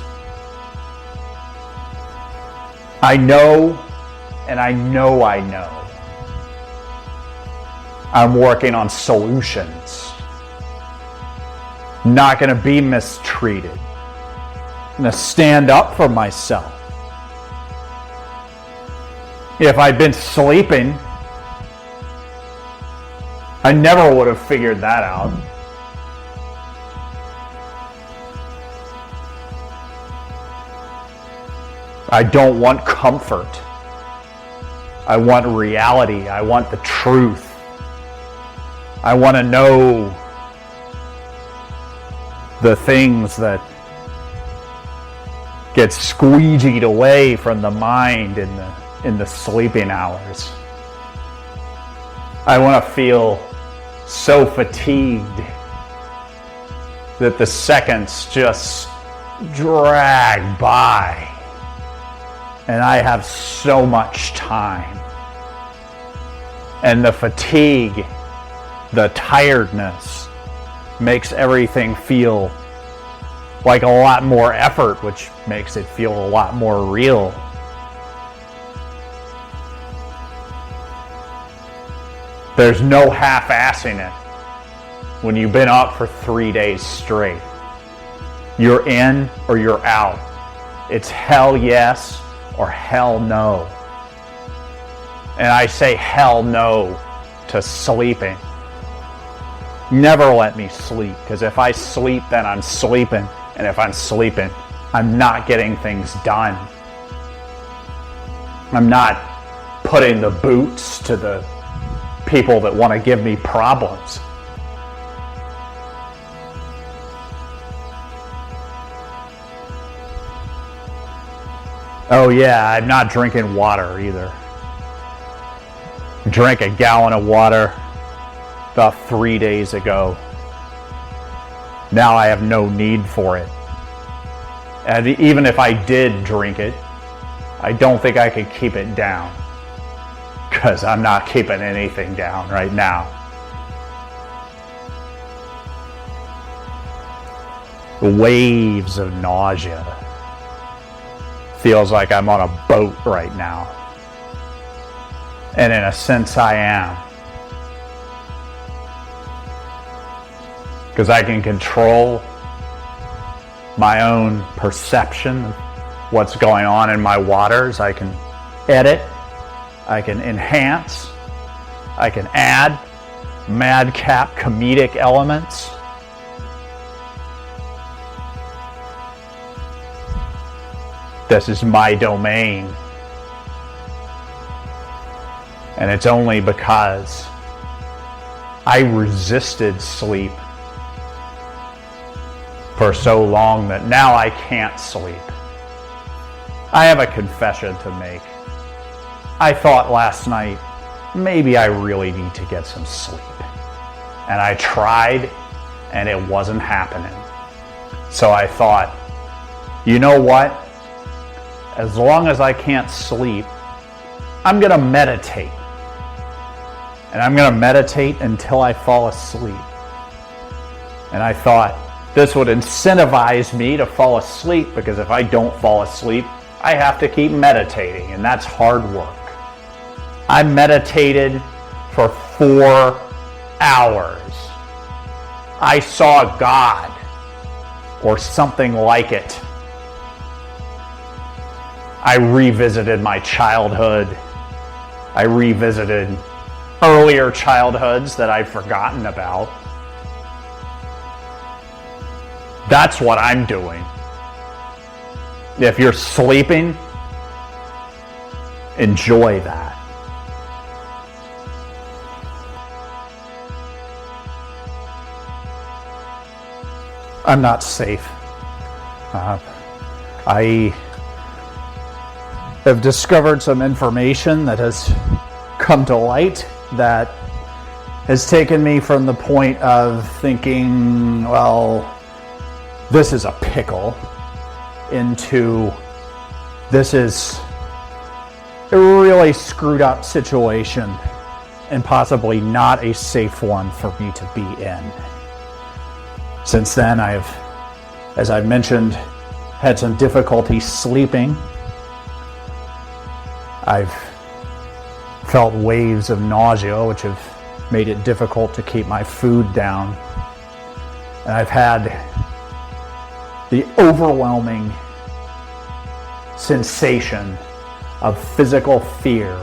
I know, and I know I know. I'm working on solutions. Not going to be mistreated. I'm going to stand up for myself. If I'd been sleeping, I never would have figured that out. I don't want comfort. I want reality. I want the truth. I want to know the things that get squeegeed away from the mind in the sleeping hours. I want to feel so fatigued that the seconds just drag by. And I have so much time. And the fatigue, the tiredness, makes everything feel like a lot more effort, which makes it feel a lot more real. There's no half-assing it when you've been up for 3 days straight. You're in or you're out. It's hell yes or hell no. And I say hell no to sleeping. Never let me sleep, because if I sleep, then I'm sleeping. And if I'm sleeping, I'm not getting things done. I'm not putting the boots to the people that want to give me problems. Oh yeah, I'm not drinking water either. Drank a gallon of water about 3 days ago. Now I have no need for it. And even if I did drink it, I don't think I could keep it down, because I'm not keeping anything down right now. The waves of nausea. Feels like I'm on a boat right now. And in a sense I am. Because I can control my own perception of what's going on in my waters. I can edit. I can enhance. I can add madcap comedic elements. This is my domain. And it's only because I resisted sleep for so long that now I can't sleep. I have a confession to make. I thought last night, maybe I really need to get some sleep. And I tried, and it wasn't happening. So I thought, you know what? As long as I can't sleep, I'm going to meditate. And I'm going to meditate until I fall asleep. And I thought this would incentivize me to fall asleep, because if I don't fall asleep, I have to keep meditating, and that's hard work. I meditated for 4 hours. I saw God, or something like it. I revisited my childhood. I revisited earlier childhoods that I've forgotten about. That's what I'm doing. If you're sleeping, enjoy that. I'm not safe. I have discovered some information that has come to light that has taken me from the point of thinking, well, this is a pickle, into this is a really screwed up situation and possibly not a safe one for me to be in. Since then, I've, as I've mentioned, had some difficulty sleeping. I've felt waves of nausea, which have made it difficult to keep my food down. And I've had the overwhelming sensation of physical fear,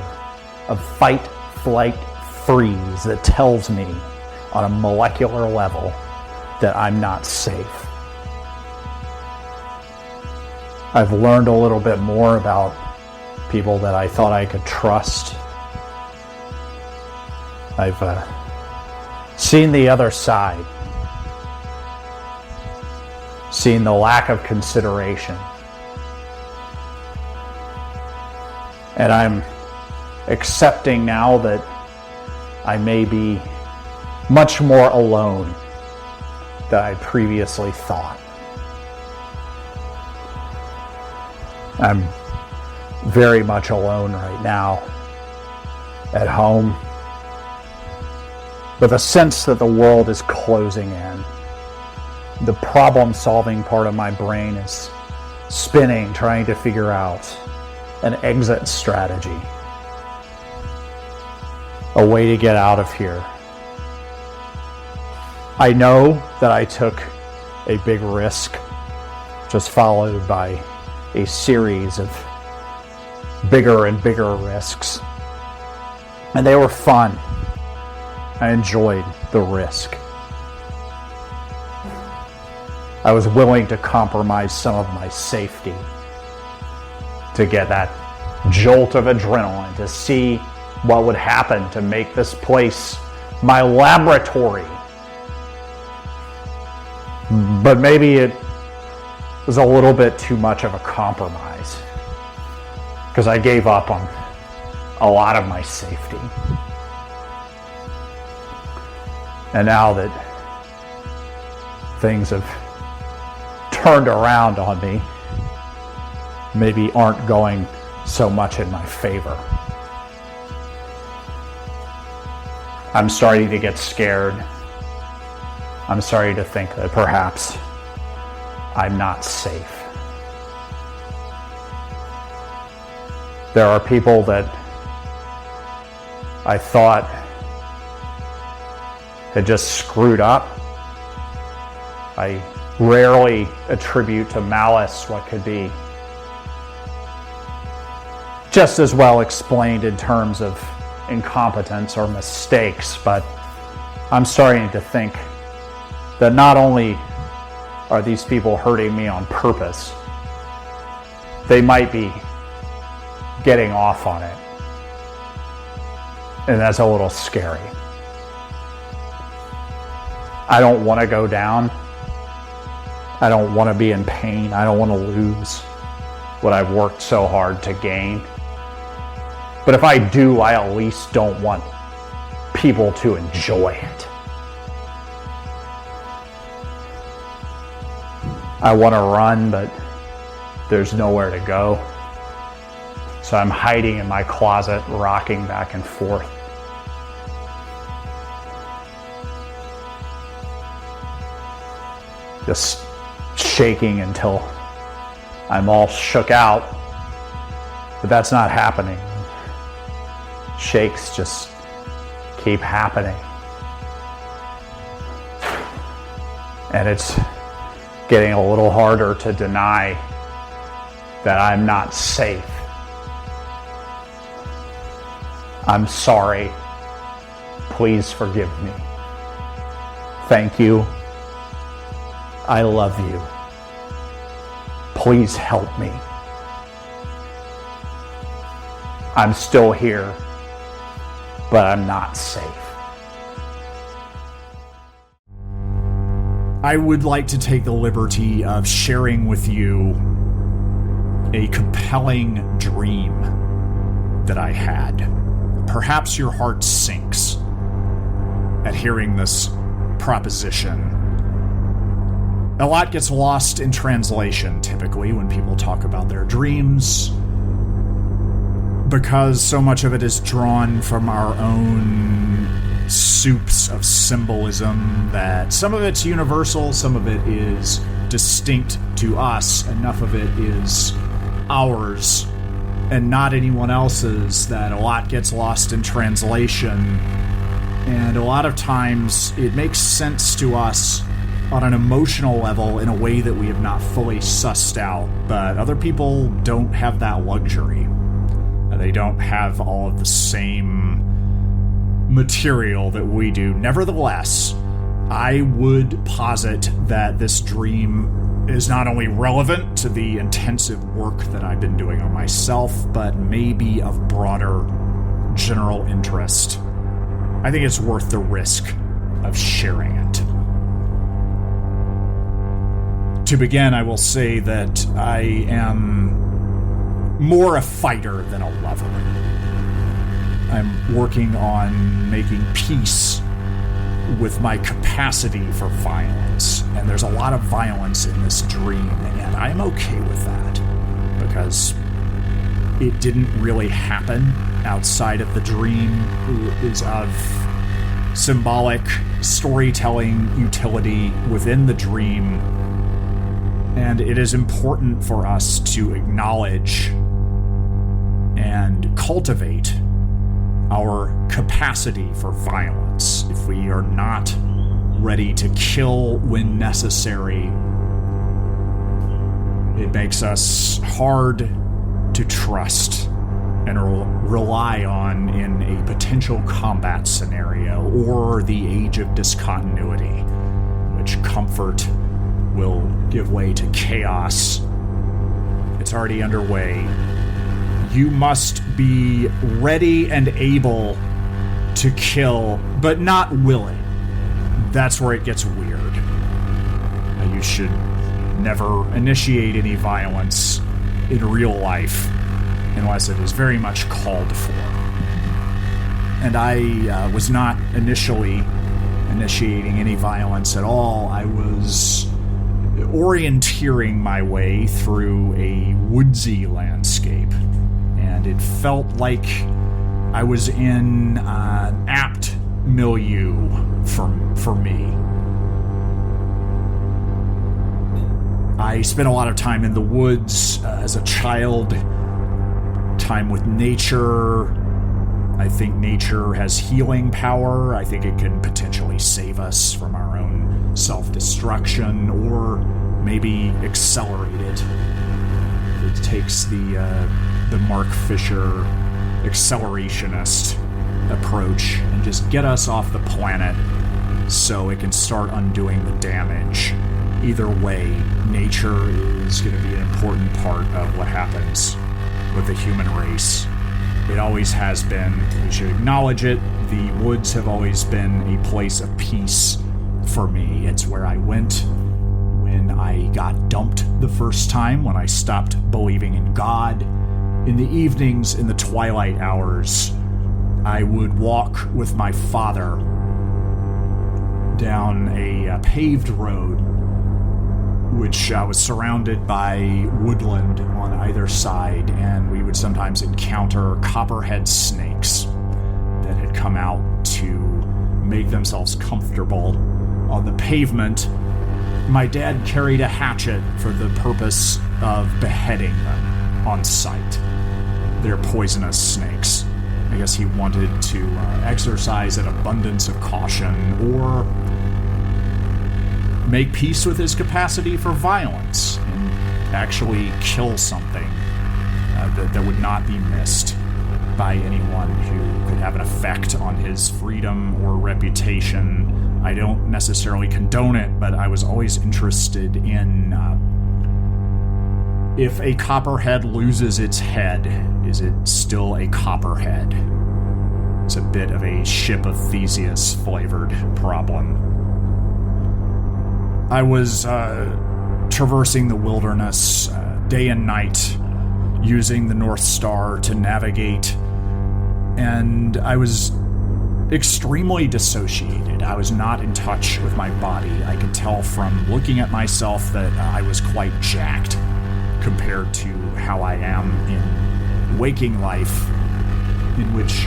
of fight, flight, freeze that tells me on a molecular level that I'm not safe. I've learned a little bit more about people that I thought I could trust. I've seen the other side, seen the lack of consideration. And I'm accepting now that I may be much more alone than I previously thought. I'm very much alone right now at home, with a sense that the world is closing in. The problem-solving part of my brain is spinning, trying to figure out an exit strategy, a way to get out of here. I know that I took a big risk, just followed by a series of bigger and bigger risks. And they were fun. I enjoyed the risk. I was willing to compromise some of my safety to get that jolt of adrenaline, to see what would happen, to make this place my laboratory. But maybe it was a little bit too much of a compromise, because I gave up on a lot of my safety. And now that things have turned around on me, maybe aren't going so much in my favor, I'm starting to get scared. I'm starting to think that perhaps I'm not safe. There are people that I thought had just screwed up. I rarely attribute to malice what could be just as well explained in terms of incompetence or mistakes, but I'm starting to think that not only are these people hurting me on purpose, they might be getting off on it. And that's a little scary. I don't want to go down. I don't want to be in pain. I don't want to lose what I've worked so hard to gain. But if I do, I at least don't want people to enjoy it. I want to run, but there's nowhere to go. So I'm hiding in my closet, rocking back and forth. Just shaking until I'm all shook out. But that's not happening. Shakes just keep happening. And it's getting a little harder to deny that I'm not safe. I'm sorry. Please forgive me. Thank you. I love you. Please help me. I'm still here, but I'm not safe. I would like to take the liberty of sharing with you a compelling dream that I had. Perhaps your heart sinks at hearing this proposition. A lot gets lost in translation, typically, when people talk about their dreams, because so much of it is drawn from our own soups of symbolism that some of it's universal, some of it is distinct to us, enough of it is ours and not anyone else's, that a lot gets lost in translation. And a lot of times it makes sense to us on an emotional level in a way that we have not fully sussed out, but other people don't have that luxury. They don't have all of the same material that we do. Nevertheless, I would posit that this dream is not only relevant to the intensive work that I've been doing on myself, but maybe of broader general interest. I think it's worth the risk of sharing it. To begin, I will say that I am more a fighter than a lover. I'm working on making peace with my capacity for violence, and there's a lot of violence in this dream, and I'm okay with that because it didn't really happen outside of the dream. It is of symbolic storytelling utility within the dream, and it is important for us to acknowledge and cultivate our capacity for violence. If we are not ready to kill when necessary, it makes us hard to trust and rely on in a potential combat scenario or the age of discontinuity, which comfort will give way to chaos. It's already underway. You must be ready and able to kill, but not willing. That's where it gets weird. You should never initiate any violence in real life unless it is very much called for. And I was not initially initiating any violence at all. I was orienteering my way through a woodsy landscape, and it felt like I was in an apt milieu for me. I spent a lot of time in the woods as a child, time with nature. I think nature has healing power. I think it can potentially save us from our own self-destruction, or maybe accelerate it. It takes the Mark Fisher accelerationist approach and just get us off the planet so it can start undoing the damage. Either way, nature is going to be an important part of what happens with the human race. It always has been. We should acknowledge it. The woods have always been a place of peace for me. It's where I went when I got dumped the first time, when I stopped believing in God. In the evenings, in the twilight hours, I would walk with my father down a paved road, which was surrounded by woodland on either side, and we would sometimes encounter copperhead snakes that had come out to make themselves comfortable on the pavement. My dad carried a hatchet for the purpose of beheading them on sight. They're poisonous snakes. I guess he wanted to exercise an abundance of caution, or make peace with his capacity for violence and actually kill something that would not be missed by anyone who could have an effect on his freedom or reputation. I don't necessarily condone it, but I was always interested in if a copperhead loses its head, is it still a copperhead? It's a bit of a Ship of Theseus flavored problem. I was traversing the wilderness day and night, using the North Star to navigate, and I was extremely dissociated. I was not in touch with my body. I could tell from looking at myself that I was quite jacked compared to how I am in waking life, in which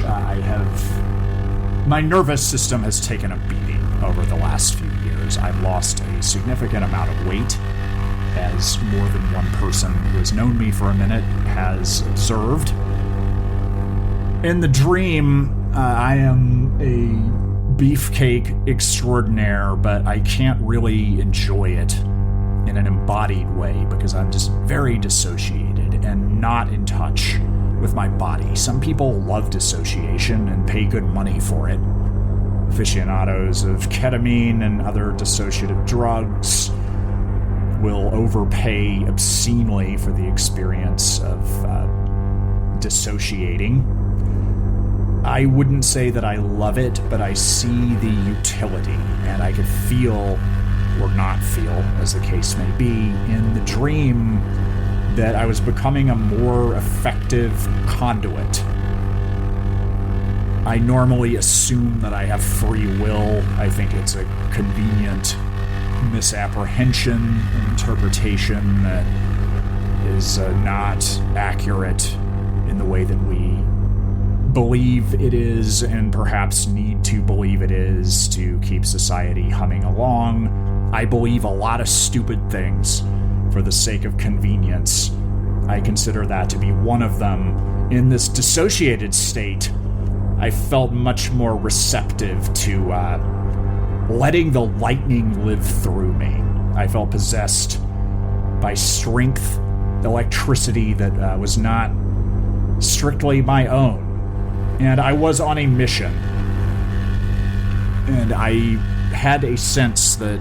my nervous system has taken a beating over the last few years. I've lost a significant amount of weight, as more than one person who has known me for a minute has observed. In the dream, I am a beefcake extraordinaire, but I can't really enjoy it in an embodied way because I'm just very dissociated and not in touch with my body. Some people love dissociation and pay good money for it. Aficionados of ketamine and other dissociative drugs will overpay obscenely for the experience of dissociating. I wouldn't say that I love it, but I see the utility, and I could feel, or not feel, as the case may be, in the dream that I was becoming a more effective conduit. I normally assume that I have free will. I think it's a convenient misapprehension and interpretation that is not accurate in the way that we believe it is and perhaps need to believe it is to keep society humming along. I believe a lot of stupid things for the sake of convenience. I consider that to be one of them. In this dissociated state, I felt much more receptive to letting the lightning live through me. I felt possessed by strength, electricity that was not strictly my own. And I was on a mission. And I had a sense that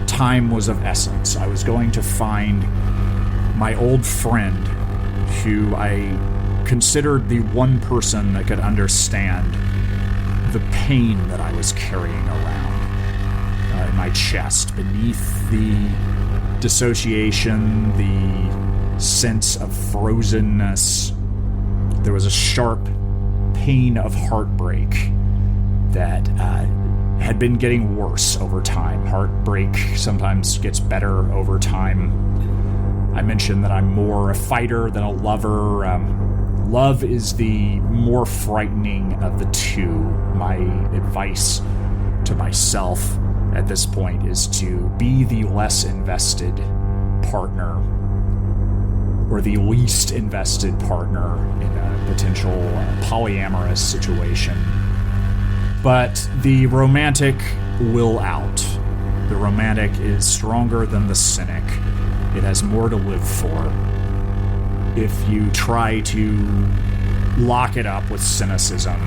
time was of essence. I was going to find my old friend who I considered the one person that could understand the pain that I was carrying around in my chest. Beneath the dissociation, the sense of frozenness, there was a sharp pain of heartbreak that had been getting worse over time. Heartbreak sometimes gets better over time. I mentioned that I'm more a fighter than a lover. Love is the more frightening of the two. My advice to myself at this point is to be the less invested partner, or the least invested partner in a potential polyamorous situation. But the romantic will out. The romantic is stronger than the cynic. It has more to live for. If you try to lock it up with cynicism,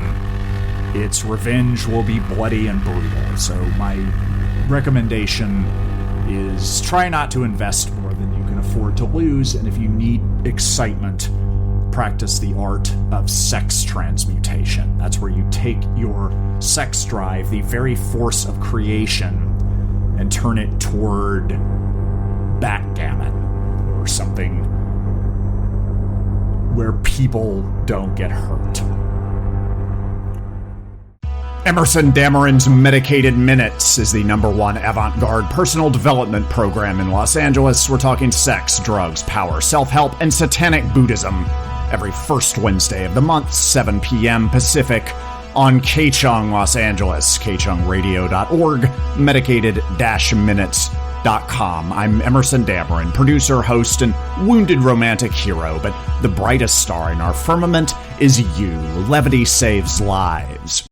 its revenge will be bloody and brutal. So my recommendation is try not to invest more than you can afford to lose, and if you need excitement, practice the art of sex transmutation. That's where you take your sex drive, the very force of creation, and turn it toward backgammon or something where people don't get hurt. Emerson Dameron's Medicated Minutes is the #1 avant-garde personal development program in Los Angeles. We're talking sex, drugs, power, self-help, and satanic Buddhism every first Wednesday of the month, 7 p.m. Pacific, on KCHUNG Los Angeles, kchungradio.org, medicated-minutes.com. I'm Emerson Dameron, producer, host, and wounded romantic hero, but the brightest star in our firmament is you. Levity saves lives.